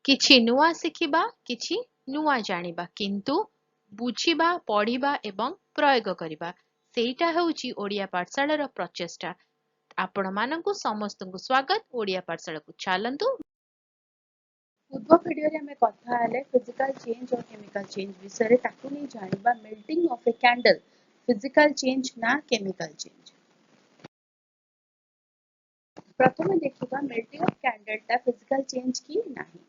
କିଛି ନୂଆ ଶିଖିବା, କିଛି ନୂଆ ଜାଣିବା, କିନ୍ତୁ ବୁଝିବା, ପଢିବା ଏବଂ ପ୍ରୟୋଗ କରିବା, ସେଇଟା ହେଉଛି ଓଡ଼ିଆ ପାଠଶାଳାର ପ୍ରଚେଷ୍ଟା। ଆପଣମାନଙ୍କୁ ସମସ୍ତଙ୍କୁ ସ୍ୱାଗତ। ଓଡ଼ିଆ ପାଠଶାଳାକୁ ଚାଲନ୍ତୁ। ପୂର୍ବ ଭିଡିଓରେ ଆମେ କଥା ହେଲେ ଫିଜିକାଲ ଚେଞ୍ଜ और କେମିକାଲ ଚେଞ୍ଜ ବିଷୟରେ। ତାକୁ ନେଇ ଜାଣିବା melting of A candle physical change ନା କେମିକାଲ ଚେଞ୍ଜ। ପ୍ରଥମେ ଦେଖିବା ମେଲ୍ଟିଂ ଅଫ କ୍ୟାଣ୍ଡେଲଟା ଫିଜିକାଲ ଚେଞ୍ଜ କି ନାହିଁ।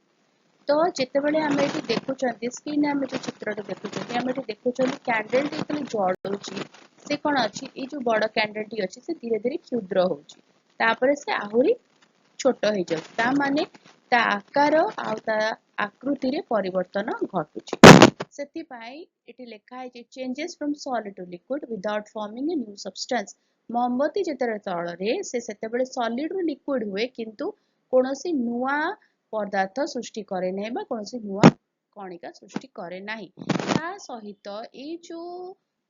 तो जितेबाला आम ये देखुं स्क्रीन आम जो चित्र देखुं आम ये देखुं कैंडल टी जलुची से कौन अच्छी ये जो बड़ कैंडल टी अच्छी से धीरे धीरे क्षुद्र होपर से आहरी छोट हो जाता माने ता आकार आकृति रे परिवर्तन घटुची। से लिखाई changes from solid to liquid without forming a new substance. मोमबत्ती जिते तल से सॉलिड रु लिक्विड हुए किंतु कौनसी नुआ पदार्थ सृष्टि करे नहीं बा कौनसी नुआ कणिका सृष्टि करे नहीं। ता सहित ये जो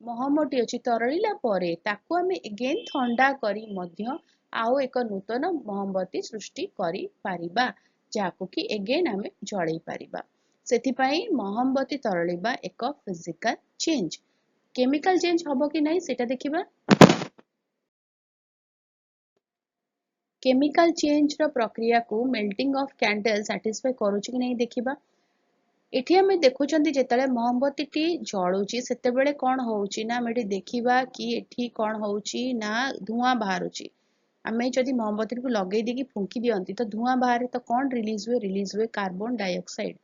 महमटी अच्छी तरलिला परे ताकू आमे एगेन ठंडा करी मध्य आउ एक नूतन मोमबत्ती सृष्टि करी पारिबा जाकू कि एगेन आमे जळै पारिबा। सेथिपाई मोमबत्ती तरलिबा एक फिजिकल चेंज। केमिकल चेंज हबो कि नहीं सेटा देखिबा। केमिकल चेंज रो प्रक्रिया को मेल्टिंग ऑफ कैंडल सैटिस्फाई करूची कि नहीं देखिबा। एठी हमें देखुचंती जेतले मोमबत्ती टी जळुची सेतेबेले कोन होउची ना हम एठी देखिबा कि एठी कोन होउची ना धुआं बाहरुची। आमे जदि मोमबत्ती को लगेई देकी फुंकी दियंती तो धुआं बाहरे तो कोन रिलीज हुए कार्बन डाइऑक्साइड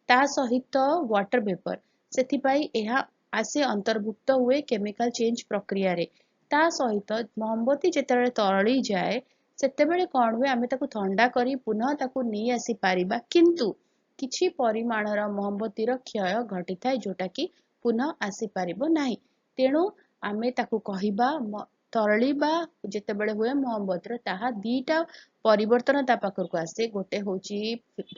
ता सहित वाटर वेपर। सेथिपाई एहा आसे अंतर्भुक्त हुए केमिकल चेंज प्रक्रिया रे। ता सहित मोमबत्ती जेतले तरली जाए सेतेबेले कोन हुए आमे ताकू ठंडा करी पुनः ताकू नहीं आसी पारिबा किंतु किछि परिमाणर मोमबत्तीर क्षय घटी थाए जोटा कि पुनः आसी पारिबो नाही। तेणु आमे ताकू कहिबा तरलिबा जेतेबेले हुए मोमबत्तीर ताहा दीटा परिवर्तन ता पाखरको आसे। गोटे होची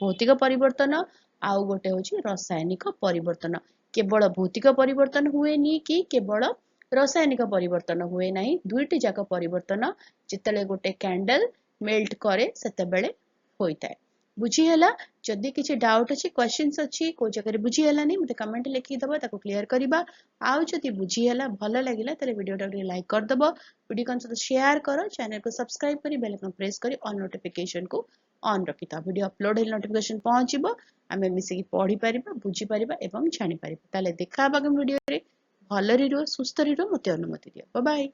भौतिक परिवर्तन आउ गोटे होची रासायनिक परिवर्तन। केवल भौतिक परिवर्तन हुए नी कि केवल रासायनिक परिवर्तन हुए नाही। दुईटी जाक परिवर्तन जितेले गोटे कैंडल मेल्ट करे सेतेबेले होइताए। बुझीहेला। जदि किसी डाउट अच्छी क्वेश्चंस अच्छी को जगह बुझीहेलानी मते कमेंट लिखि दबो ताको क्लियर करिबा। आउ जदि बुझीहेला भल लागिला तले वीडियोटा लाइक कर दबो। वीडियो को सहित शेयर करो। चैनल को सब्सक्राइब करी बेल आइकन प्रेस करी ऑल नोटिफिकेशन को ऑन रखिता। वीडियो अपलोड हेले नोटिफिकेशन पहुंचीबो। आमे मिसिकी पढ़ी परिबा बुझी परिबा एवं जानि परिबा। ताले देखा बागम वीडियो रे भलरी रो सुस्थ रो मते अनुमति दियो। Bye bye.